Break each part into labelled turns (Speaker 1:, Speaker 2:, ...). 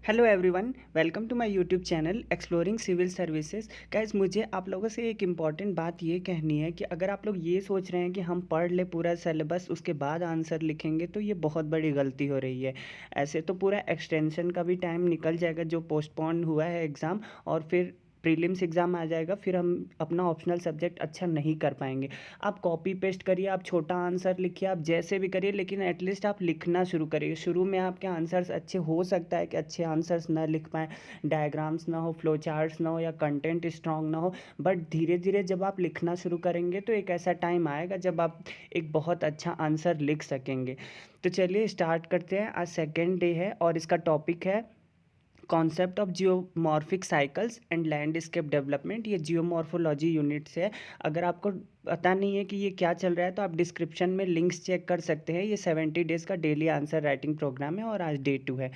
Speaker 1: Hello everyone, welcome to my YouTube channel exploring civil services. Guys, मुझे आप लोगों से एक इम्पॉर्टेंट बात ये कहनी है कि अगर आप लोग ये सोच रहे हैं कि हम पढ़ ले पूरा सिलेबस उसके बाद आंसर लिखेंगे तो ये बहुत बड़ी गलती हो रही है। ऐसे तो पूरा एक्सटेंशन का भी टाइम निकल जाएगा जो पोस्टपोन हुआ है एग्ज़ाम, और फिर प्रीलिम्स एग्ज़ाम आ जाएगा, फिर हम अपना ऑप्शनल सब्जेक्ट अच्छा नहीं कर पाएंगे। आप कॉपी पेस्ट करिए, आप छोटा आंसर लिखिए, आप जैसे भी करिए, लेकिन एटलीस्ट आप लिखना शुरू करिए। शुरू में आपके आंसर्स अच्छे हो सकता है कि अच्छे आंसर्स ना लिख पाएँ, डायग्राम्स ना हो, फ्लो चार्ट्स ना हो, या कंटेंट स्ट्रांग ना हो, बट धीरे धीरे जब आप लिखना शुरू करेंगे तो एक ऐसा टाइम आएगा जब आप एक बहुत अच्छा आंसर लिख सकेंगे। तो चलिए स्टार्ट करते हैं। आज सेकेंड डे है और इसका टॉपिक है concept of geomorphic cycles and landscape development. ये जियोमॉर्फोलॉजी यूनिट से है। अगर आपको पता नहीं है कि ये क्या चल रहा है तो आप डिस्क्रिप्शन में लिंक्स चेक कर सकते हैं। ये 70 डेज़ का डेली आंसर राइटिंग प्रोग्राम है और आज डे 2 है।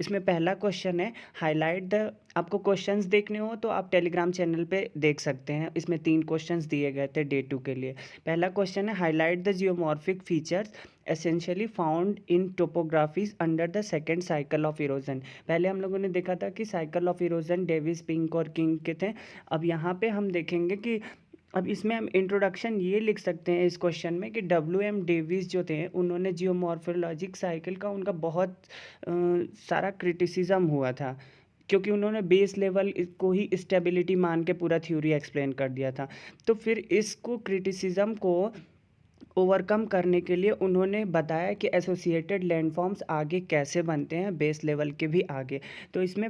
Speaker 1: इसमें पहला क्वेश्चन है हाईलाइट द। आपको क्वेश्चंस देखने हो तो आप टेलीग्राम चैनल पे देख सकते हैं। इसमें 3 क्वेश्चंस दिए गए थे डे 2 के लिए। पहला क्वेश्चन है highlight the geomorphic features essentially found in topographies under the second cycle of erosion. पहले हम लोगों ने देखा था कि cycle of erosion Davis, Penck और किंग के थे। अब यहाँ पे हम देखेंगे कि अब इसमें हम इंट्रोडक्शन ये लिख सकते हैं इस क्वेश्चन में कि W.M. डेविस जो थे उन्होंने जियोमॉर्फोलॉजिक साइकिल का उनका बहुत सारा क्रिटिसिज्म हुआ था, क्योंकि उन्होंने बेस लेवल को ही स्टेबिलिटी मान के पूरा थ्योरी एक्सप्लेन कर दिया था। तो फिर इसको क्रिटिसिज्म को ओवरकम करने के लिए उन्होंने बताया कि एसोसिएटेड लैंडफॉर्म्स आगे कैसे बनते हैं, बेस लेवल के भी आगे। तो इसमें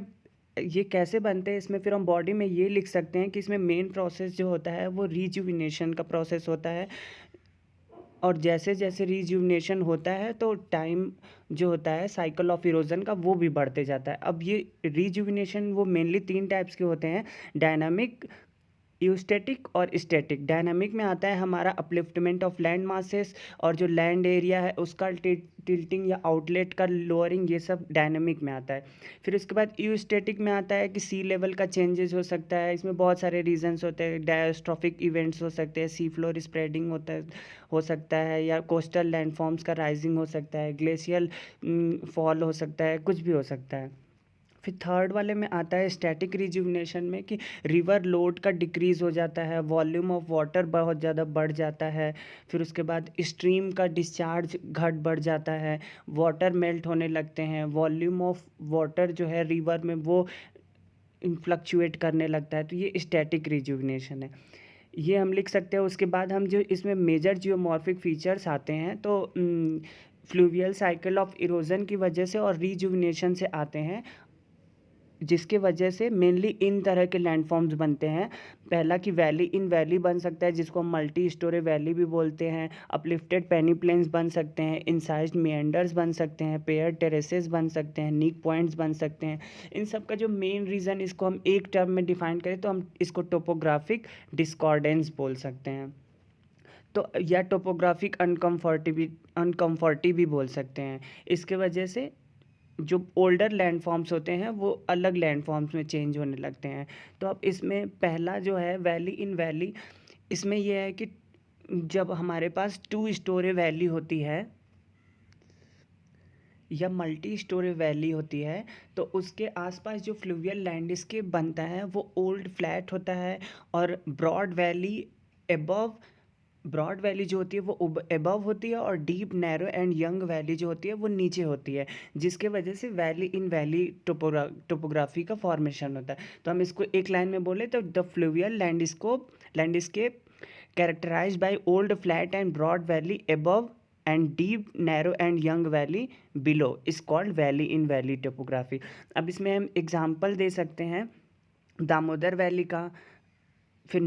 Speaker 1: ये कैसे बनते हैं, इसमें फिर हम बॉडी में ये लिख सकते हैं कि इसमें मेन प्रोसेस जो होता है वो रिजुविनेशन का प्रोसेस होता है। और जैसे जैसे रिजुविनेशन होता है तो टाइम जो होता है साइकिल ऑफ इरोजन का वो भी बढ़ते जाता है। अब ये रिजुविनेशन वो मेनली 3 टाइप्स के होते हैं, डायनामिक, यूस्टैटिक और स्टैटिक। डायनामिक में आता है हमारा अपलिफ्टमेंट ऑफ लैंड मासेस, और जो लैंड एरिया है उसका टिल्टिंग या आउटलेट का लोअरिंग, ये सब डायनामिक में आता है। फिर उसके बाद यूस्टैटिक में आता है कि सी लेवल का चेंजेस हो सकता है। इसमें बहुत सारे रीजंस होते हैं, डायस्ट्रॉफिक इवेंट्स हो सकते हैं, सी फ्लोर स्प्रेडिंग हो सकता है, या कोस्टल लैंडफॉर्म्स का राइजिंग हो सकता है, ग्लेशियल फॉल हो सकता है, कुछ भी हो सकता है। फिर थर्ड वाले में आता है स्टैटिक रिजुविनेशन में कि रिवर लोड का डिक्रीज़ हो जाता है, वॉल्यूम ऑफ वाटर बहुत ज़्यादा बढ़ जाता है। फिर उसके बाद स्ट्रीम का डिस्चार्ज घट बढ़ जाता है, वाटर मेल्ट होने लगते हैं, वॉल्यूम ऑफ वाटर जो है रिवर में वो फ्लक्चुएट करने लगता है। तो ये स्टैटिक रिजुविनेशन है, ये हम लिख सकते हैं। उसके बाद हम जो इसमें मेजर जियोमॉर्फिक फीचर्स आते हैं तो फ्लूवियल साइकिल ऑफ इरोजन की वजह से और रिजुविनेशन से आते हैं, जिसके वजह से मेनली इन तरह के लैंडफॉर्म्स बनते हैं। पहला कि वैली इन वैली बन सकता है, जिसको हम मल्टी स्टोरी वैली भी बोलते हैं। अपलिफ्टेड पेनीप्लेन्स बन सकते हैं, इंसाइज्ड मेंडर्स बन सकते हैं, पेयर टेरेसेस बन सकते हैं, नीक पॉइंट्स बन सकते हैं। इन सब का जो मेन रीज़न, इसको हम एक टर्म में डिफाइन करें तो हम इसको टोपोग्राफिक डिस्कॉर्डेंस बोल सकते हैं। तो या टोपोग्राफिक अनकम्फर्टी भी बोल सकते हैं। इसके वजह से जो ओल्डर लैंडफॉर्म्स होते हैं वो अलग लैंडफॉर्म्स में चेंज होने लगते हैं। तो अब इसमें पहला जो है वैली इन वैली, इसमें यह है कि जब हमारे पास 2 स्टोरी वैली होती है या मल्टी स्टोरी वैली होती है तो उसके आसपास जो फ्लूवियल लैंडस्केप बनता है वो ओल्ड फ्लैट होता है, और broad valley above, broad valley जो होती है वो एबव होती है, और deep narrow and young valley जो होती है वो नीचे होती है, जिसके वजह से वैली इन वैली टोपोग्राफी का फॉर्मेशन होता है। तो हम इसको एक लाइन में बोले तो the fluvial landscape characterise by old flat and broad valley above and deep narrow and young valley below is called valley in valley topography. अब इसमें हम एग्जांपल दे सकते हैं दामोदर वैली का, फिर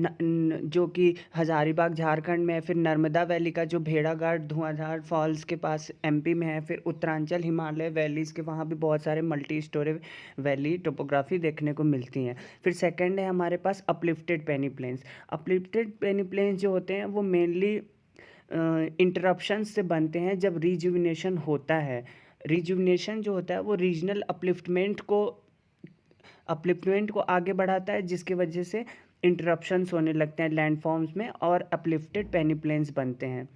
Speaker 1: जो कि हजारीबाग झारखंड में है, फिर नर्मदा वैली का जो भेड़ाघाट धुआंधार फॉल्स के पास एमपी में है, फिर उत्तरांचल हिमालय वैलीज़ के वहाँ भी बहुत सारे मल्टी स्टोरी वैली टोपोग्राफी देखने को मिलती हैं। फिर सेकंड है हमारे पास अपलिफ्टेड पेनीप्लेन्स। अपलिफ्टेड पेनीप्लेन्स जो होते हैं वो मेनली इंटरप्शंस से बनते हैं जब रिजुविनेशन होता है। रिजुविनेशन जो होता है वो रीजनल अपलिफ्टमेंट को आगे बढ़ाता है, जिसकी वजह से इंटरप्शंस होने लगते हैं लैंडफॉर्म्स में और अपलिफ्टेड पेनीप्लेन्स बनते हैं।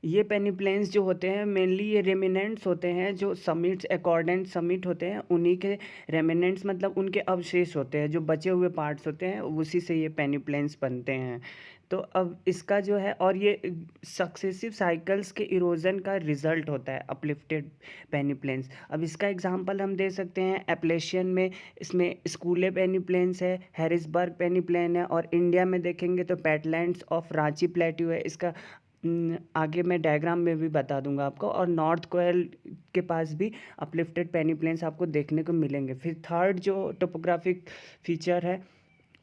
Speaker 1: ये पेनिप्लेन्स जो होते हैं मेनली ये रेमिनेंट्स होते हैं, जो समिट्स अकॉर्डेंट समिट होते हैं उन्हीं के रेमिनेंट्स, मतलब उनके अवशेष होते हैं, जो बचे हुए पार्ट्स होते हैं उसी से ये पेनिप्लेन्स बनते हैं। तो अब इसका जो है, और ये सक्सेसिव साइकिल्स के इरोजन का रिजल्ट होता है अपलिफ्टेड पेनिप्लेन्स। अब इसका एग्जांपल हम दे सकते हैं एप्लेशियन में, इसमें स्कूले पेनिप्लेन्स है, हैरिसबर्ग पेनिप्लेन है, और इंडिया में देखेंगे तो पेटलैंड्स ऑफ रांची प्लेट्यू है। इसका आगे मैं डायग्राम में भी बता दूंगा आपको। और नॉर्थ कोयल के पास भी अपलिफ्टेड पेनिप्लेन्स आपको देखने को मिलेंगे। फिर थर्ड जो टोपोग्राफिक फीचर है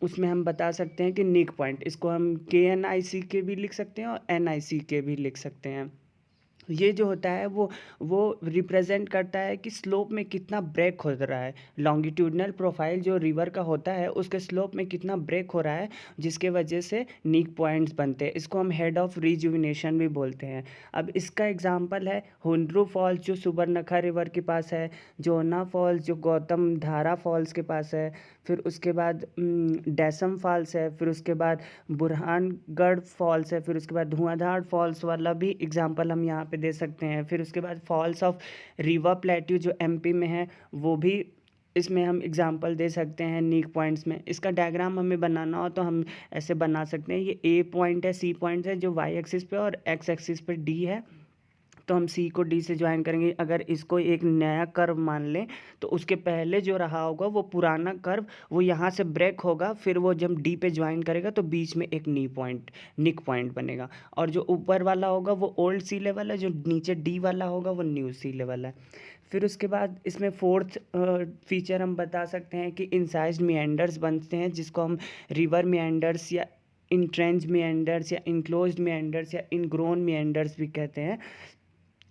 Speaker 1: उसमें हम बता सकते हैं कि निक पॉइंट, इसको हम KNIC भी लिख सकते हैं और NIC भी लिख सकते हैं। ये जो होता है वो रिप्रेजेंट करता है कि स्लोप में कितना ब्रेक हो रहा है, लॉन्गिट्यूडनल प्रोफाइल जो रिवर का होता है उसके स्लोप में कितना ब्रेक हो रहा है, जिसके वजह से नीक पॉइंट्स बनते हैं। इसको हम हेड ऑफ रिजुविनेशन भी बोलते हैं। अब इसका एग्जांपल है हुंड्रू फॉल्स जो सुबर्णखा रिवर के पास है, जोना फॉल्स जो गौतम धारा फॉल्स के पास है, फिर उसके बाद डैसम फॉल्स है, फिर उसके बाद बुरहानगढ़ फॉल्स है, फिर उसके बाद धुआंधार फॉल्स वाला भी एग्जांपल हम यहाँ पे दे सकते हैं। फिर उसके बाद फॉल्स ऑफ रीवा प्लेट्यू जो MP में है वो भी इसमें हम एग्जांपल दे सकते हैं नीक पॉइंट्स में। इसका डायग्राम हमें बनाना हो तो हम ऐसे बना सकते हैं, ये A पॉइंट है, C पॉइंट है जो Y एक्सिस पे और X एक्सिस पे D है, तो हम C को D से ज्वाइन करेंगे। अगर इसको एक नया कर्व मान लें तो उसके पहले जो रहा होगा वो पुराना कर्व वो यहाँ से ब्रेक होगा, फिर वो जब D पे ज्वाइन करेगा तो बीच में एक निक पॉइंट बनेगा। और जो ऊपर वाला होगा वो ओल्ड सी लेवल है, जो नीचे D वाला होगा वो न्यू सी लेवल है। फिर उसके बाद इसमें फोर्थ फीचर हम बता सकते हैं कि इंसाइज्ड मिएंडर्स बनते हैं, जिसको हम रिवर मिएंडर्स या इंट्रेंच मिएंडर्स या इनक्लोज्ड मिएंडर्स या इनग्रोन मिएंडर्स भी कहते हैं।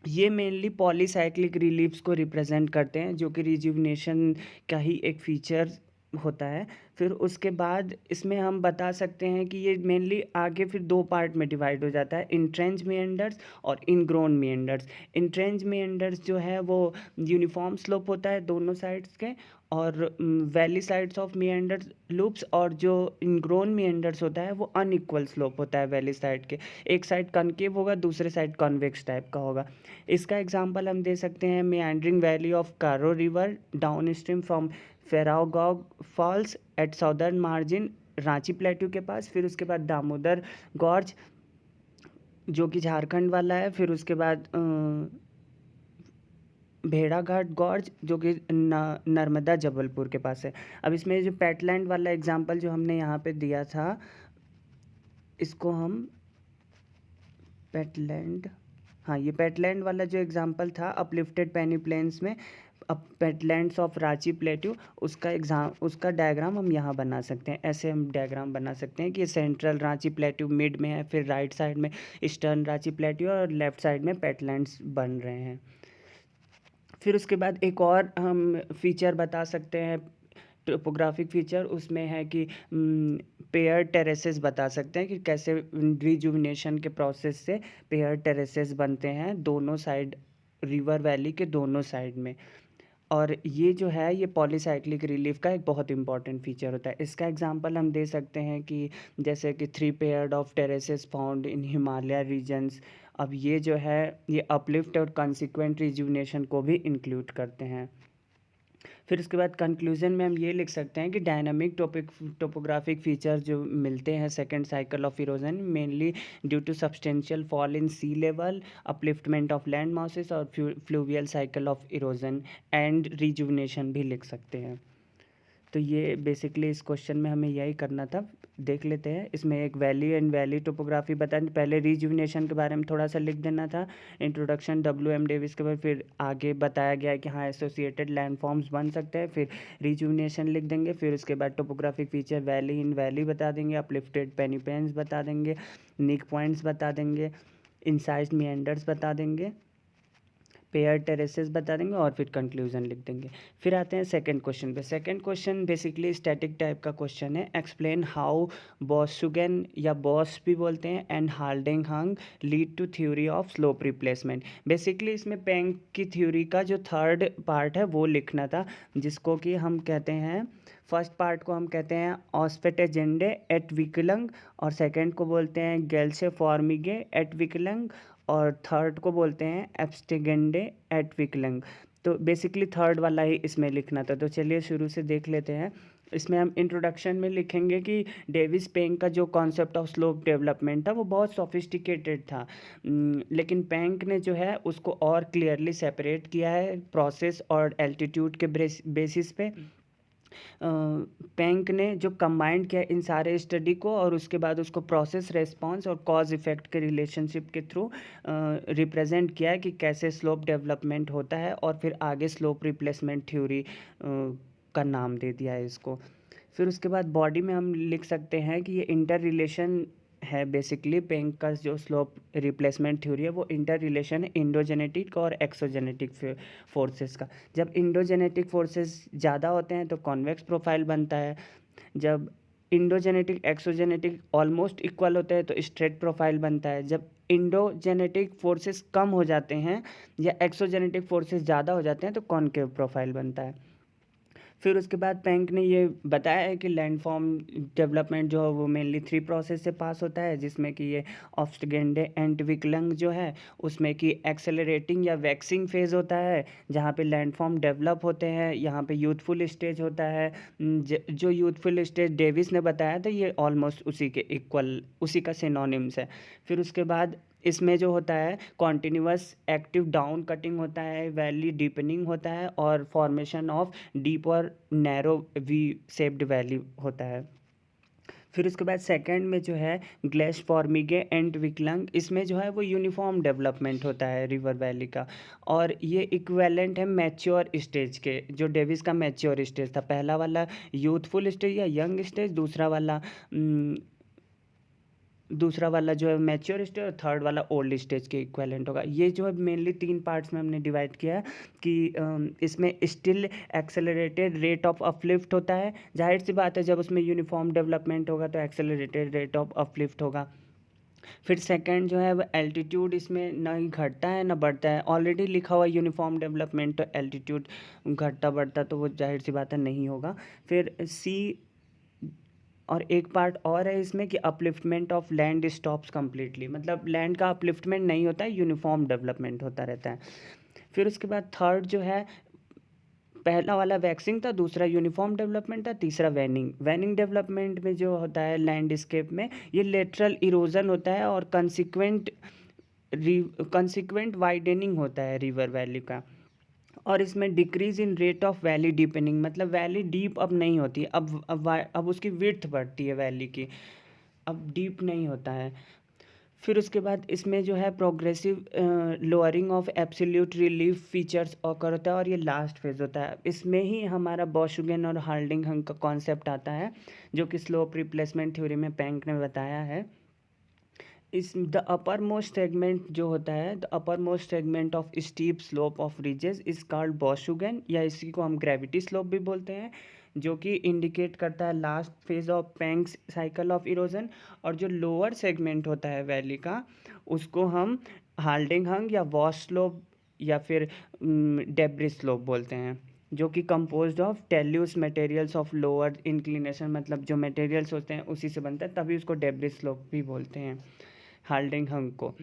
Speaker 1: ये मेनली पॉलीसाइक्लिक रिलीफ्स को रिप्रेजेंट करते हैं, जो कि रिजुविनेशन का ही एक फीचर होता है। फिर उसके बाद इसमें हम बता सकते हैं कि ये मेनली आगे फिर दो पार्ट में डिवाइड हो जाता है, इंट्रेंच मिएंडर्स और इनग्रोन मिएंडर्स। इंट्रेंच मिएंडर्स जो है वो यूनिफॉर्म स्लोप होता है दोनों साइड्स के, और वैली साइड्स ऑफ मिएंडर्स लूप्स, और जो इनग्रोन मिएंडर्स होता है वो अनइक्वल स्लोप होता है वैली साइड के, एक साइड कनकेव होगा दूसरे साइड कॉन्वेक्स टाइप का होगा। इसका एग्जांपल हम दे सकते हैं meandering valley of Karo river downstream from फेरागॉग falls at southern margin Ranchi plateau के पास, फिर उसके बाद दामोदर गॉर्ज जो कि झारखंड वाला है, फिर उसके बाद भेड़ाघाट गॉर्ज जो कि नर्मदा जबलपुर के पास है। अब इसमें जो पेटलैंड वाला एग्जांपल जो हमने यहाँ पे दिया था, इसको हम पेटलैंड, हाँ ये पेटलैंड वाला जो एग्जांपल था अपलिफ्टेड पेनिप्लेन्स में, अब पेटलैंड्स ऑफ रांची प्लेट्यू, उसका डायग्राम हम यहाँ बना सकते हैं। ऐसे हम डायग्राम बना सकते हैं कि सेंट्रल रांची प्लेट्यू मिड में है, फिर राइट साइड में ईस्टर्न रांची प्लेट्यू और लेफ्ट साइड में पेटलैंड्स बन रहे हैं। फिर उसके बाद एक और हम फीचर बता सकते हैं टोपोग्राफिक फीचर, उसमें है कि पेयर टेरेसेस बता सकते हैं कि कैसे रिजुविनेशन के प्रोसेस से पेयर टेरेसेस बनते हैं दोनों साइड, रिवर वैली के दोनों साइड में। और ये जो है ये पॉलीसाइक्लिक रिलीफ का एक बहुत इंपॉर्टेंट फीचर होता है। इसका एग्जांपल हम दे सकते हैं कि जैसे कि 3 paired of terraces found in Himalaya regions. अब ये जो है ये अपलिफ्ट और कंसिक्वेंट रिजुविनेशन को भी इंक्लूड करते हैं। फिर उसके बाद कंक्लूजन में हम ये लिख सकते हैं कि डायनामिक टोपोग्राफिक फीचर जो मिलते हैं second cycle of erosion mainly due to substantial fall in sea level, upliftment of land masses और fluvial cycle of erosion and rejuvenation भी लिख सकते हैं। तो ये बेसिकली इस क्वेश्चन में हमें यही करना था। देख लेते हैं, इसमें एक वैली एंड वैली टोपोग्राफी बताएं, पहले रिजुविनेशन के बारे में थोड़ा सा लिख देना था, इंट्रोडक्शन WM डेविस के बाद फिर आगे बताया गया है कि हाँ एसोसिएटेड लैंडफॉर्म्स बन सकते हैं, फिर रिजुविनेशन लिख देंगे, फिर उसके बाद topographic feature valley in valley बता देंगे, अपलिफ्टेड पेनिपेन्स बता देंगे, निक पॉइंट्स बता देंगे, इंसाइज्ड मिएंडर्स बता देंगे, पेयर टेरेसेस बता देंगे और फिर कंक्लूजन लिख देंगे। फिर आते हैं सेकंड क्वेश्चन पे। Second question basically static type का क्वेश्चन है। एक्सप्लेन हाउ बॉसुगेन या बॉस भी बोलते हैं and haldenhang lead to theory of slope replacement. Basically इसमें पेंग की थ्योरी का जो थर्ड पार्ट है वो लिखना था, जिसको कि हम कहते हैं, फर्स्ट पार्ट को हम कहते हैं ऑस्पेटेजेंडे एट विकलंग और सेकंड को बोलते हैं गेल्से फॉर्मिगे एट विकलंग और थर्ड को बोलते हैं एब्स्टिगेंडे एट विकलंग। तो बेसिकली थर्ड वाला ही इसमें लिखना था। तो चलिए शुरू से देख लेते हैं। इसमें हम इंट्रोडक्शन में लिखेंगे कि डेविस पेंग का जो कॉन्सेप्ट ऑफ स्लोप डेवलपमेंट था वो बहुत सोफिस्टिकेटेड था। लेकिन पेंग ने जो है उसको और क्लियरली सेपरेट किया है प्रोसेस और एल्टीट्यूड के बेसिस पे। पेंक ने जो कंबाइंड किया इन सारे स्टडी को और उसके बाद उसको प्रोसेस रेस्पॉन्स और कॉज इफेक्ट के रिलेशनशिप के थ्रू रिप्रेजेंट किया है कि कैसे स्लोप डेवलपमेंट होता है, और फिर आगे स्लोप रिप्लेसमेंट थ्योरी का नाम दे दिया है इसको। फिर उसके बाद बॉडी में हम लिख सकते हैं कि ये इंटर रिलेशन है। बेसिकली पेंक का जो स्लोप रिप्लेसमेंट थ्योरी है वो इंटर रिलेशन है इंडोजेनेटिक और एक्सोजेनेटिक फोर्सेस का। जब इंडोजेनेटिक फोर्सेस ज़्यादा होते हैं तो कॉन्वेक्स प्रोफाइल बनता है। जब इंडोजेनेटिक एक्सोजेनेटिक ऑलमोस्ट इक्वल होते हैं तो स्ट्रेट प्रोफाइल बनता है। जब इंडोजेनेटिक फोर्सेस कम हो जाते हैं या एक्सोजेनेटिक फोर्सेस ज़्यादा हो जाते हैं तो कॉनकेव प्रोफाइल बनता है। फिर उसके बाद पेंक ने ये बताया है कि लैंडफॉर्म डेवलपमेंट जो है वो मेनली 3 प्रोसेस से पास होता है, जिसमें कि ये ऑब्स्टगेंडे एंड विकलंग जो है उसमें कि एक्सेलरेटिंग या वैक्सिंग फेज होता है जहाँ पे लैंडफॉर्म डेवलप होते हैं। यहाँ पे यूथफुल स्टेज होता है। जो यूथफुल स्टेज डेविस ने बताया था ये ऑलमोस्ट उसी के इक्वल, उसी का सिनोनिम्स है। फिर उसके बाद इसमें जो होता है कॉन्टिन्यूअस एक्टिव डाउन कटिंग होता है, वैली डीपनिंग होता है और फॉर्मेशन ऑफ डीप और नैरो वी शेप्ड वैली होता है। फिर उसके बाद सेकंड में जो है ग्लेश फॉर्मिगे एंड विकलंग, इसमें जो है वो यूनिफॉर्म डेवलपमेंट होता है रिवर वैली का, और ये इक्वेलेंट है मैच्योर स्टेज के। जो डेविस का मैच्योर स्टेज था, पहला वाला यूथफुल स्टेज या यंग स्टेज, दूसरा वाला जो है मैच्योर स्टेज, और थर्ड वाला ओल्ड स्टेज के इक्वेलेंट होगा। ये जो है मेनली 3 पार्ट्स में हमने डिवाइड किया है कि इसमें still accelerated rate of uplift होता है। जाहिर सी बात है जब उसमें यूनिफॉर्म डेवलपमेंट होगा तो एक्सेलरेटेड रेट ऑफ अपलिफ्ट होगा। फिर सेकंड जो है वो एल्टीट्यूड, इसमें ना ही घटता है ना बढ़ता है। ऑलरेडी लिखा हुआ यूनिफॉर्म डेवलपमेंट, तो एल्टीट्यूड घटता बढ़ता तो वो जाहिर सी बात है नहीं होगा। फिर सी, और एक पार्ट और है इसमें कि upliftment of land stops completely, मतलब लैंड का अपलिफ्टमेंट नहीं होता है, यूनिफॉर्म डेवलपमेंट होता रहता है। फिर उसके बाद थर्ड जो है, पहला वाला वैक्सिंग था, दूसरा यूनिफॉर्म डेवलपमेंट था, तीसरा वैनिंग। वैनिंग डेवलपमेंट में जो होता है लैंडस्केप में ये लेटरल इरोजन होता है और कंसिक्वेंट वाइडनिंग होता है रिवर वैली का। और इसमें decrease in rate of valley deepening, मतलब वैली डीप अब नहीं होती, अब उसकी विड्थ बढ़ती है वैली की, अब डीप नहीं होता है। फिर उसके बाद इसमें जो है progressive lowering of absolute relief features occur होता है, और ये लास्ट फेज होता है। इसमें ही हमारा बॉशुगेन और हाल्डिंग का कॉन्सेप्ट आता है जो कि स्लोप रिप्लेसमेंट थ्योरी में पेंक ने बताया है। इस द अपर मोस्ट सेगमेंट जो होता है, the upper most segment of steep slope of ridges is called boschung, या इसी को हम ग्रेविटी स्लोप भी बोलते हैं, जो कि इंडिकेट करता है last phase of Penck's cycle of erosion. और जो लोअर सेगमेंट होता है वैली का उसको हम हाल्डिंग हंग या वॉश स्लोप या फिर डेब्रिज स्लोप बोलते हैं, जो कि composed of talus materials of lower inclination, मतलब जो मटेरियल्स होते हैं उसी से बनता है, तभी उसको डेब्रिज स्लोप भी बोलते हैं हाल्डिंग हंग को।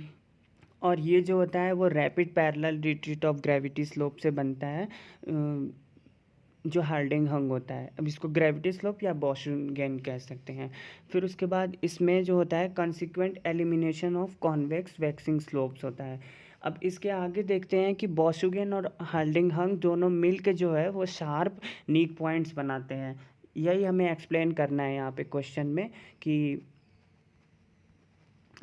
Speaker 1: और ये जो होता है वो rapid parallel retreat of gravity slope से बनता है, जो हाल्डिंग हंग होता है। अब इसको ग्रेविटी स्लोप या बॉशुगेन कह सकते हैं। फिर उसके बाद इसमें जो होता है consequent elimination of convex waxing slopes होता है। अब इसके आगे देखते हैं कि बॉशुगेन और हाल्डिंग हंग दोनों मिल के जो है वो शार्प नीक पॉइंट्स बनाते हैं। यही हमें एक्सप्लेन करना है यहाँ पे क्वेश्चन में कि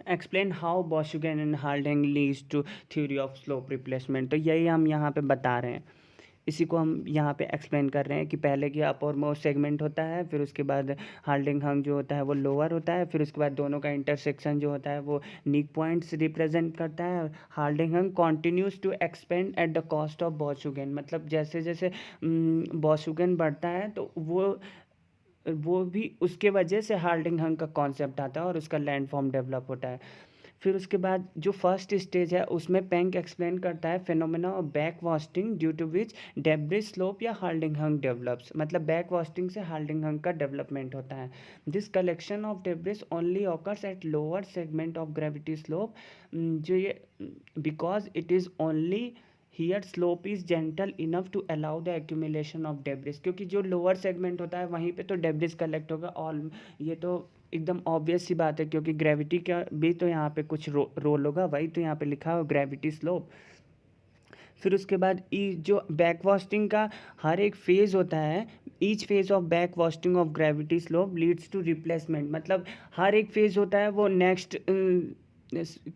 Speaker 1: explain how boschung and haldenhang leads to theory of slope replacement. तो यही हम यहाँ पे बता रहे हैं, इसी को हम यहाँ पे एक्सप्लेन कर रहे हैं कि पहले की अपर मोस्ट सेगमेंट होता है, फिर उसके बाद हाल्डिंग हंग जो होता है वो लोअर होता है, फिर उसके बाद दोनों का इंटरसेक्शन जो होता है वो नीक पॉइंट्स रिप्रेजेंट करता है। Haldenhang continues to expand at the cost of boschung, मतलब जैसे जैसे बॉशुगेन बढ़ता है तो वो भी उसके वजह से हाल्डिंग हंग का कॉन्सेप्ट आता है और उसका लैंड फॉर्म डेवलप होता है। फिर उसके बाद जो फर्स्ट स्टेज है उसमें पेंक एक्सप्लेन करता है phenomena of back wasting due to which debris slope या हाल्डिंग हंग डेवलप्स, मतलब बैक वास्टिंग से हाल्डिंग हंग का डेवलपमेंट होता है। This collection of debris only occurs at lower segment of gravity slope, जो ये because it is only here slope is gentle enough to allow the accumulation of debris, क्योंकि जो lower segment होता है वहीं पे तो डेब्रिज कलेक्ट होगा। ऑल ये तो एकदम ऑब्वियस सी बात है, क्योंकि ग्रेविटी का भी तो यहाँ पे कुछ रोल होगा, वही तो यहाँ पे लिखा हो ग्रेविटी स्लोप। फिर उसके बाद जो बैकवास्टिंग का हर एक फेज होता है, each phase of backwasting of gravity slope leads to replacement, मतलब हर एक फेज होता है वो नेक्स्ट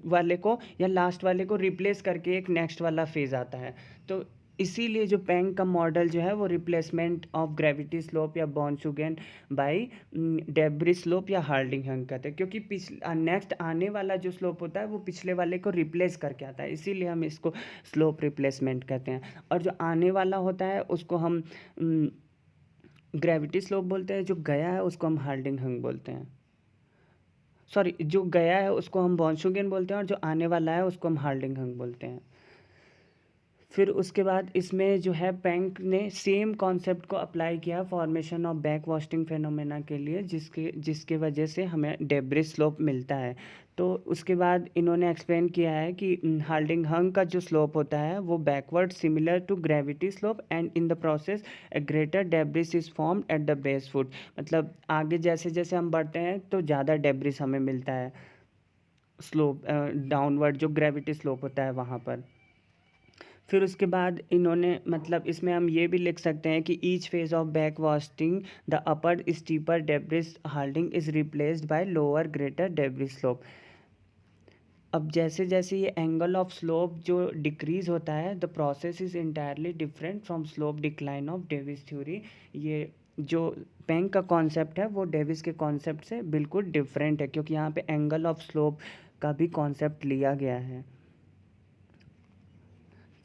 Speaker 1: वाले को या लास्ट वाले को रिप्लेस करके एक नेक्स्ट वाला फेज आता है। तो इसीलिए जो पेंग का मॉडल जो है वो रिप्लेसमेंट ऑफ ग्रेविटी स्लोप या बॉर्नशुगेन बाई डेब्रिज स्लोप या हाल्डिंग हंग कहते हैं, क्योंकि नेक्स्ट आने वाला जो स्लोप होता है वो पिछले वाले को रिप्लेस करके आता है, इसीलिए हम इसको स्लोप रिप्लेसमेंट कहते हैं। और जो आने वाला होता है उसको हम ग्रेविटी स्लोप बोलते हैं, जो गया है उसको हम हाल्डिंग हंग बोलते हैं। सॉरी, जो गया है उसको हम बॉर्नशुगेन बोलते हैं और जो आने वाला है उसको हम हाल्डिंग हंग बोलते हैं। फिर उसके बाद इसमें जो है पेंक ने सेम कॉन्सेप्ट को अप्लाई किया formation of back wasting phenomena के लिए, जिसके वजह से हमें डेब्रिज स्लोप मिलता है। तो उसके बाद इन्होंने एक्सप्लेन किया है कि हाल्डिंग हंग का जो स्लोप होता है वो backward similar to gravity slope and in the process a greater debris is formed at the base foot, मतलब आगे जैसे जैसे हम बढ़ते हैं तो ज़्यादा डेब्रिज हमें मिलता है स्लोप डाउनवर्ड जो ग्रेविटी स्लोप होता है वहाँ पर। फिर उसके बाद इन्होंने मतलब इसमें हम ये भी लिख सकते हैं कि each phase of back wasting the upper steeper debris haldenhang is replaced by lower greater debris slope. अब जैसे जैसे ये एंगल ऑफ स्लोप जो डिक्रीज होता है, the process is entirely different from slope decline of Davis theory. ये जो पेंग का कॉन्सेप्ट है वो डेविस के कॉन्सेप्ट से बिल्कुल डिफरेंट है, क्योंकि यहाँ पे एंगल ऑफ स्लोप का भी कॉन्सेप्ट लिया गया है।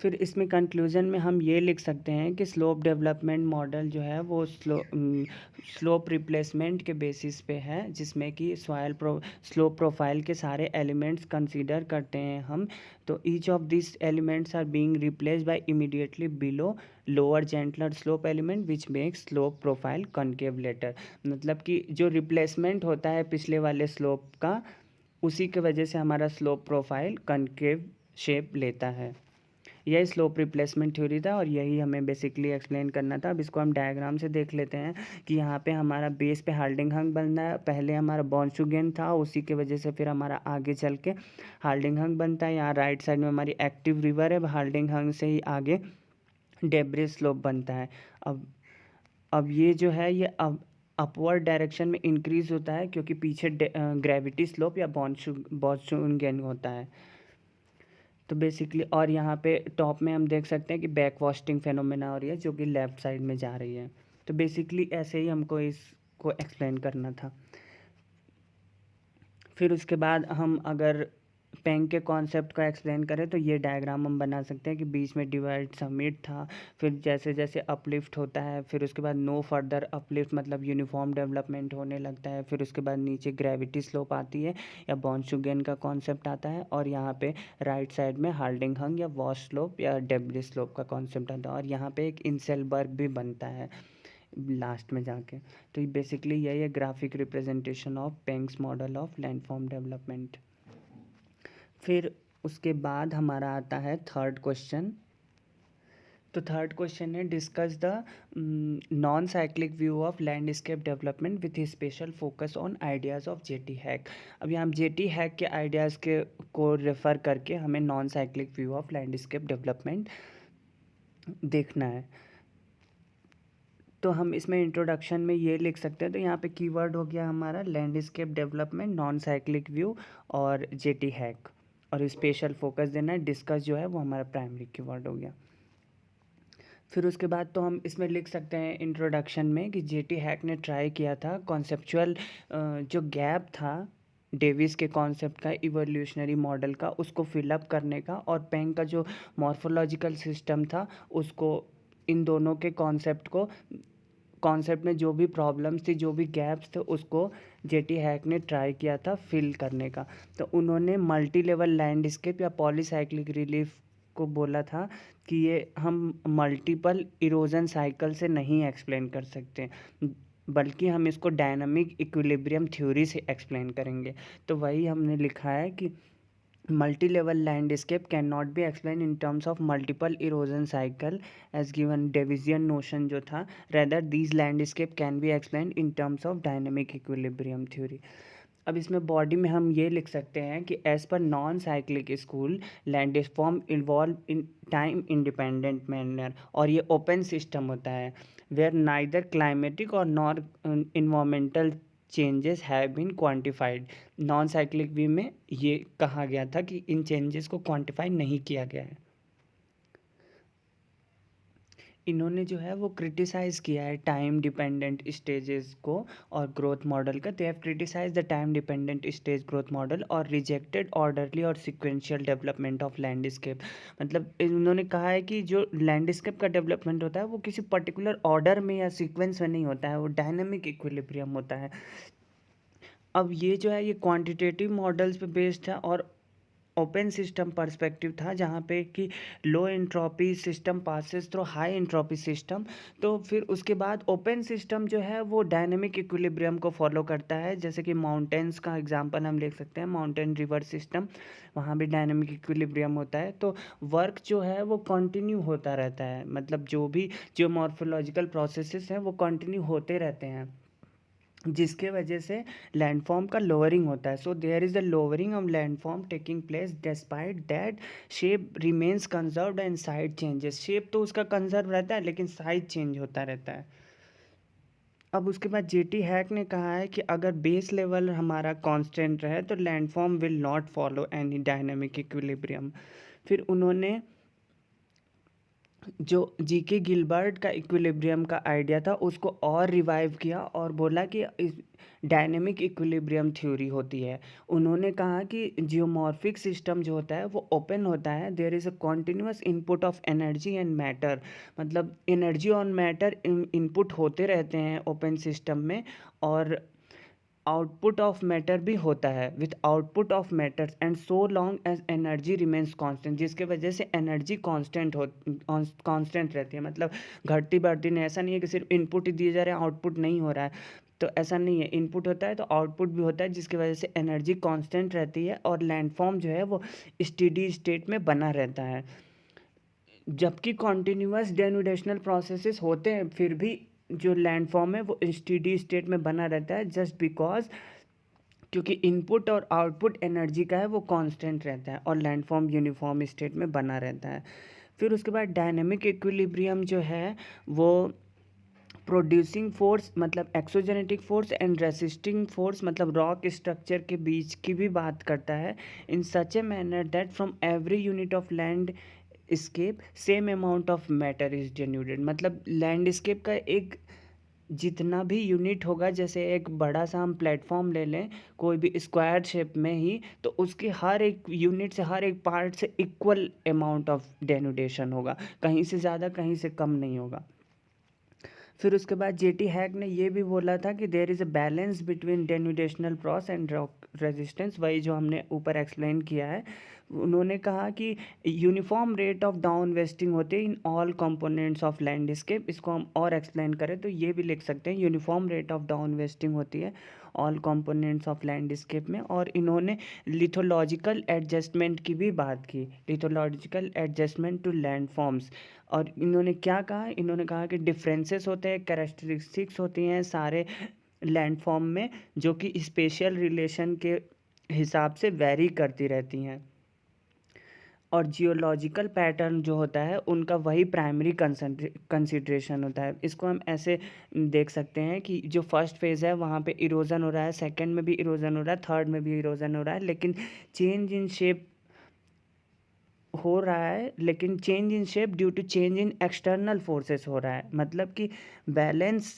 Speaker 1: फिर इसमें कंक्लूजन में हम ये लिख सकते हैं कि स्लोप डेवलपमेंट मॉडल जो है वो स्लोप रिप्लेसमेंट के बेसिस पे है, जिसमें कि स्लोप प्रोफाइल के सारे एलिमेंट्स कंसीडर करते हैं हम। तो each of this elements are being replaced by immediately below lower gentler slope element which makes slope profile concave later, मतलब कि जो रिप्लेसमेंट होता है पिछले वाले स्लोप का, उसी के वजह से हमारा स्लोप प्रोफाइल कनकेव शेप लेता है। यही स्लोप रिप्लेसमेंट थ्योरी था और यही हमें बेसिकली एक्सप्लेन करना था। अब इसको हम डायग्राम से देख लेते हैं कि यहाँ पे हमारा बेस पे हाल्डिंग हंग बनना है, पहले हमारा बॉर्नशुगेन था, उसी के वजह से फिर हमारा आगे चल के हाल्डिंग हंग बनता है। यहाँ राइट साइड में हमारी एक्टिव रिवर है, हाल्डिंग हंग से ही आगे डेब्रिज स्लोप बनता है। अब ये जो है ये अब अपवर्ड डायरेक्शन में इंक्रीज होता है, क्योंकि पीछे ग्रेविटी स्लोप या बॉर्नशुगेन होता है। तो बेसिकली और यहाँ पे टॉप में हम देख सकते हैं कि बैक वास्टिंग फेनोमेना हो रही है, जो कि लेफ़्ट साइड में जा रही है। तो बेसिकली ऐसे ही हमको इसको एक्सप्लेन करना था। फिर उसके बाद हम अगर पेंग के कॉन्सेप्ट को एक्सप्लेन करें तो ये डायग्राम हम बना सकते हैं कि बीच में डिवाइड समिट था, फिर जैसे जैसे अपलिफ्ट होता है, फिर उसके बाद नो फर्दर अपलिफ्ट मतलब यूनिफॉर्म डेवलपमेंट होने लगता है, फिर उसके बाद नीचे ग्रेविटी स्लोप आती है या बॉर्नशुगेन का कॉन्सेप्ट आता है, और यहाँ पे राइट साइड में हाल्डिंग हंग या वॉश स्लोप या डेब्रिज स्लोप का कॉन्सेप्ट आता है, और यहाँ पे एक इंसेलबर्ग भी बनता है लास्ट में जाके। तो ये बेसिकली यही है graphic representation of Penck's model of landform development. फिर उसके बाद हमारा आता है थर्ड क्वेश्चन। तो थर्ड क्वेश्चन है discuss the non cyclic view of landscape development with special focus on ideas of JT Hack. अब यहाँ जेटी हैक के आइडियाज़ के को रेफ़र करके हमें non cyclic view of landscape development देखना है। तो हम इसमें इंट्रोडक्शन में ये लिख सकते हैं, तो यहाँ पे कीवर्ड हो गया हमारा landscape development, non cyclic view और जेटी हैक, और स्पेशल फोकस देना है। डिस्कस जो है वो हमारा प्राइमरी कीवर्ड हो गया। फिर उसके बाद तो हम इसमें लिख सकते हैं इंट्रोडक्शन में कि जेटी हैक ने ट्राई किया था कॉन्सेप्चुअल जो गैप था डेविस के कॉन्सेप्ट का इवोल्यूशनरी मॉडल का, उसको फिलअप करने का, और पेंग का जो मॉर्फोलॉजिकल सिस्टम था उसको, इन दोनों के कॉन्सेप्ट को कॉन्सेप्ट में जो भी प्रॉब्लम्स थी, जो भी गैप्स थे, उसको जेटी हैक ने ट्राई किया था फिल करने का। तो उन्होंने मल्टी लेवल लैंडस्केप या पॉलीसाइक्लिक रिलीफ को बोला था कि ये हम मल्टीपल इरोजन साइकिल से नहीं एक्सप्लेन कर सकते, बल्कि हम इसको डायनामिक इक्विलिब्रियम थ्योरी से एक्सप्लेन करेंगे। तो वही हमने लिखा है कि multi level landscape can not be explain in terms of multiple erosion cycle as given Davisian notion जो था, rather these landscape can be explain in terms of dynamic equilibrium theory. अब इसमें बॉडी में हम ये लिख सकते हैं कि एज पर non cyclic school landforms involve in time independent manner, और ये ओपन सिस्टम होता है वेयर नाइदर क्लाइमेटिक और nor environmental changes have been quantified. Non cyclic way में ये कहा गया था कि इन चेंजेस को क्वांटिफाई नहीं किया गया है। इन्होंने जो है वो क्रिटिसाइज़ किया है टाइम डिपेंडेंट स्टेजेस को और ग्रोथ मॉडल का। They have criticise the time dependent stage growth model और रिजेक्टेड ऑर्डरली और सिक्वेंशियल डेवलपमेंट ऑफ लैंडस्केप। मतलब इन्होंने कहा है कि जो लैंडस्केप का डेवलपमेंट होता है वो किसी पर्टिकुलर ऑर्डर में या सीक्वेंस में नहीं होता है, वो डायनेमिक इक्विलिब्रियम होता है। अब ये जो है ये क्वांटिटेटिव मॉडल्स पे बेस्ड है और ओपन सिस्टम पर्सपेक्टिव था, जहाँ पे कि low entropy system passes through high entropy system. तो फिर उसके बाद ओपन सिस्टम जो है वो डायनेमिक इक्विलिब्रियम को फॉलो करता है। जैसे कि माउंटेन्स का एग्जांपल हम ले सकते हैं, माउंटेन रिवर सिस्टम, वहाँ भी डायनेमिक इक्विलिब्रियम होता है। तो वर्क जो है वो कंटिन्यू होता रहता है, मतलब जो भी जो मॉर्फोलॉजिकल प्रोसेसेस हैं वो कंटिन्यू होते रहते हैं, जिसके वजह से लैंडफॉर्म का लोअरिंग होता है। So there is a lowering of landform taking place despite that shape remains conserved and side changes. Shape तो उसका कंजर्व रहता है लेकिन साइज चेंज होता रहता है। अब उसके बाद जेटी हैक ने कहा है कि अगर बेस लेवल हमारा कांस्टेंट रहे तो landform will not follow any dynamic equilibrium. फिर उन्होंने जो जीके गिलबर्ट का इक्विलिब्रियम का आइडिया था उसको और रिवाइव किया और बोला कि इस डायनेमिक इक्विलिब्रियम थ्योरी होती है। उन्होंने कहा कि जियोमॉर्फिक सिस्टम जो होता है वो ओपन होता है, there is a continuous input of energy and matter. मतलब एनर्जी और मैटर इनपुट होते रहते हैं ओपन सिस्टम में, और आउटपुट ऑफ मैटर भी होता है with output of matter and so long as energy remains constant, जिसके वजह से एनर्जी कांस्टेंट रहती है। मतलब घटती बढ़ती नहीं, ऐसा नहीं है कि सिर्फ इनपुट ही दिए जा रहे हैं आउटपुट नहीं हो रहा है, तो ऐसा नहीं है। इनपुट होता है तो आउटपुट भी होता है, जिसकी वजह से एनर्जी कांस्टेंट रहती है और लैंडफॉर्म जो है वो स्टेडी स्टेट में बना रहता है। जबकि कॉन्टिन्यूस डेनुडेशनल प्रोसेसेस होते हैं फिर भी जो लैंडफॉर्म है वो स्टेडी स्टेट में बना रहता है, जस्ट बिकॉज क्योंकि इनपुट और आउटपुट एनर्जी का है वो कांस्टेंट रहता है और लैंडफॉर्म यूनिफॉर्म स्टेट में बना रहता है। फिर उसके बाद डायनेमिक इक्विलिब्रियम जो है वो प्रोड्यूसिंग फोर्स मतलब exogenetic force and resisting force मतलब रॉक स्ट्रक्चर के बीच की भी बात करता है, in such a manner that from every unit of landscape same amount of matter is generated. मतलब लैंडस्केप का एक जितना भी यूनिट होगा, जैसे एक बड़ा सा हम प्लेटफॉर्म ले लें कोई भी स्क्वायर शेप में ही, तो उसके हर एक यूनिट से हर एक पार्ट से इक्वल अमाउंट ऑफ डेनुडेशन होगा, कहीं से ज़्यादा कहीं से कम नहीं होगा। फिर उसके बाद जेटी हैक ने ये भी बोला था कि there is a balance between denudational process and rock resistance, वही जो हमने ऊपर एक्सप्लेन किया है। उन्होंने कहा कि uniform rate of down wasting होते हैं in all components of landscape. इसको हम और एक्सप्लेन करें तो ये भी लिख सकते हैं, uniform rate of down wasting होती है ऑल कंपोनेंट्स ऑफ लैंडस्केप में। और इन्होंने लिथोलॉजिकल एडजस्टमेंट की भी बात की, लिथोलॉजिकल एडजस्टमेंट टू लैंडफॉर्म्स। और इन्होंने क्या कहा, इन्होंने कहा कि डिफरेंसेस होते हैं, कैरेक्टरिस्टिक्स होती हैं सारे लैंडफॉर्म में, जो कि स्पेशल रिलेशन के हिसाब से वेरी करती रहती हैं। और जियोलॉजिकल पैटर्न जो होता है उनका वही प्राइमरी कंसिड्रेशन होता है। इसको हम ऐसे देख सकते हैं कि जो फर्स्ट फेज़ है वहाँ पे इरोजन हो रहा है, सेकंड में भी इरोजन हो रहा है, थर्ड में भी इरोजन हो रहा है, लेकिन चेंज इन शेप हो रहा है, लेकिन change in shape due to change in external forces हो रहा है। मतलब कि बैलेंस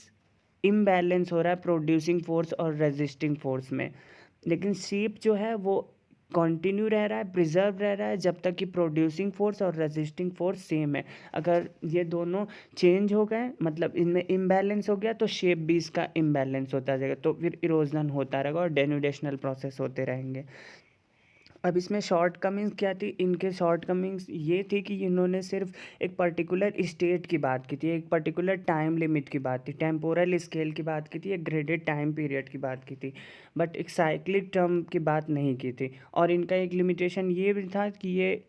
Speaker 1: इम्बैलेंस हो रहा है प्रोड्यूसिंग फोर्स और रेजिस्टिंग फोर्स में, लेकिन शेप जो है वो कंटिन्यू रह रहा है, प्रिजर्व रह रहा है जब तक कि प्रोड्यूसिंग फोर्स और रेजिस्टिंग फोर्स सेम है। अगर ये दोनों चेंज हो गए, मतलब इनमें इम्बैलेंस हो गया, तो शेप भी इसका इम्बैलेंस होता जाएगा, तो फिर इरोजन होता रहेगा और डेनुडेशनल प्रोसेस होते रहेंगे। अब इसमें शॉर्ट कमिंग्स क्या थी, इनके शॉर्ट कमिंग्स ये थी कि इन्होंने सिर्फ एक पर्टिकुलर स्टेट की बात की थी, एक पर्टिकुलर टाइम लिमिट की बात थी, टेम्पोरल स्केल की बात की थी, एक ग्रेडेड टाइम पीरियड की बात की थी, बट एक साइक्लिक टर्म की बात नहीं की थी। और इनका एक लिमिटेशन ये भी था कि ये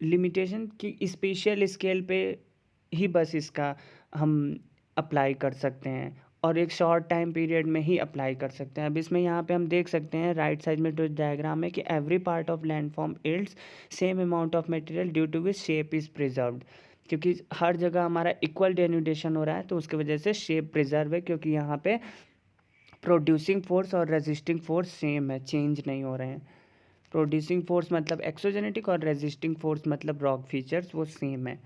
Speaker 1: लिमिटेशन की स्पेशल स्केल पे ही बस इसका हम अप्लाई कर सकते हैं और एक शॉर्ट टाइम पीरियड में ही अप्लाई कर सकते हैं। अब इसमें यहाँ पे हम देख सकते हैं राइट साइड में जो डायग्राम है कि every part of landform yields same amount of material due to which shape is preserved. क्योंकि हर जगह हमारा इक्वल डेन्यूडेशन हो रहा है तो उसकी वजह से शेप प्रिजर्व है, क्योंकि यहाँ पे प्रोड्यूसिंग फोर्स और रेजिस्टिंग फोर्स सेम है, चेंज नहीं हो रहे हैं। प्रोड्यूसिंग फोर्स मतलब एक्सोजेनेटिक और रेजिस्टिंग फोर्स मतलब रॉक फीचर्स वो सेम है।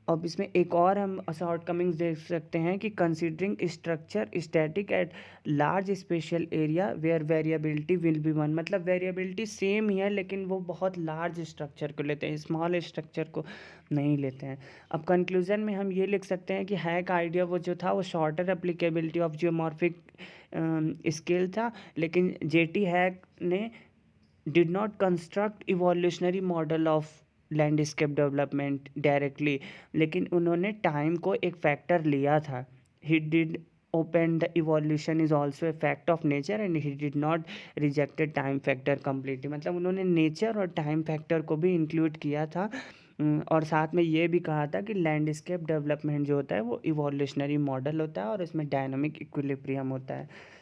Speaker 1: अब इसमें एक और हम शॉर्ट कमिंग्स देख सकते हैं कि considering structure static at large spatial area where variability will be one, मतलब वेरिएबिलिटी सेम ही है लेकिन वो बहुत लार्ज स्ट्रक्चर को लेते हैं, स्मॉल स्ट्रक्चर को नहीं लेते हैं। अब कंक्लूजन में हम ये लिख सकते हैं कि हैक आइडिया वो जो था वो shorter applicability of geomorphic scale था, लेकिन जेटी हैक ने did not construct evolutionary model of landscape development directly, लेकिन उन्होंने टाइम को एक फैक्टर लिया था। He did open the evolution is also a fact of nature and he did not rejected time factor completely, मतलब उन्होंने nature और time factor को भी इंक्लूड किया था। और साथ में ये भी कहा था कि लैंडस्केप डेवलपमेंट जो होता है वो इवोल्यूशनरी मॉडल होता है और इसमें डायनामिक इक्विलिब्रियम होता है।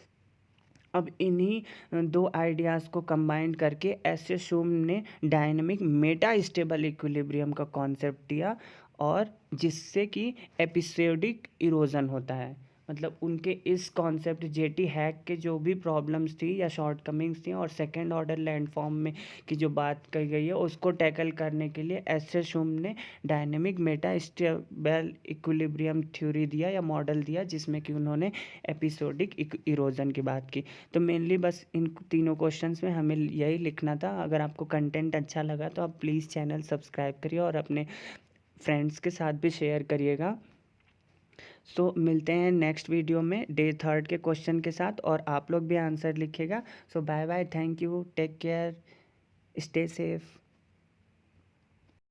Speaker 1: अब इन्हीं दो आइडियाज़ को कंबाइन करके एस शूम ने डायनेमिक मेटा स्टेबल इक्विलिब्रियम का कॉन्सेप्ट दिया, और जिससे कि एपिसोडिक इरोजन होता है। मतलब उनके इस कॉन्सेप्ट जेटी हैक के जो भी प्रॉब्लम्स थी या शॉर्ट कमिंग्स थी और सेकेंड ऑर्डर लैंडफॉर्म में की जो बात कही गई है उसको टैकल करने के लिए एस शूम ने dynamic Meta stable equilibrium theory दिया या मॉडल दिया, जिसमें कि उन्होंने एपिसोडिक इरोजन की बात की। तो मेनली बस इन तीनों क्वेश्चंस में हमें यही लिखना था। अगर आपको कंटेंट अच्छा लगा तो आप प्लीज़ चैनल सब्सक्राइब करिए और अपने फ्रेंड्स के साथ भी शेयर करिएगा। सो मिलते हैं नेक्स्ट वीडियो में डे 3 के क्वेश्चन के साथ, और आप लोग भी आंसर लिखिएगा। So bye bye, thank you, take care, stay safe.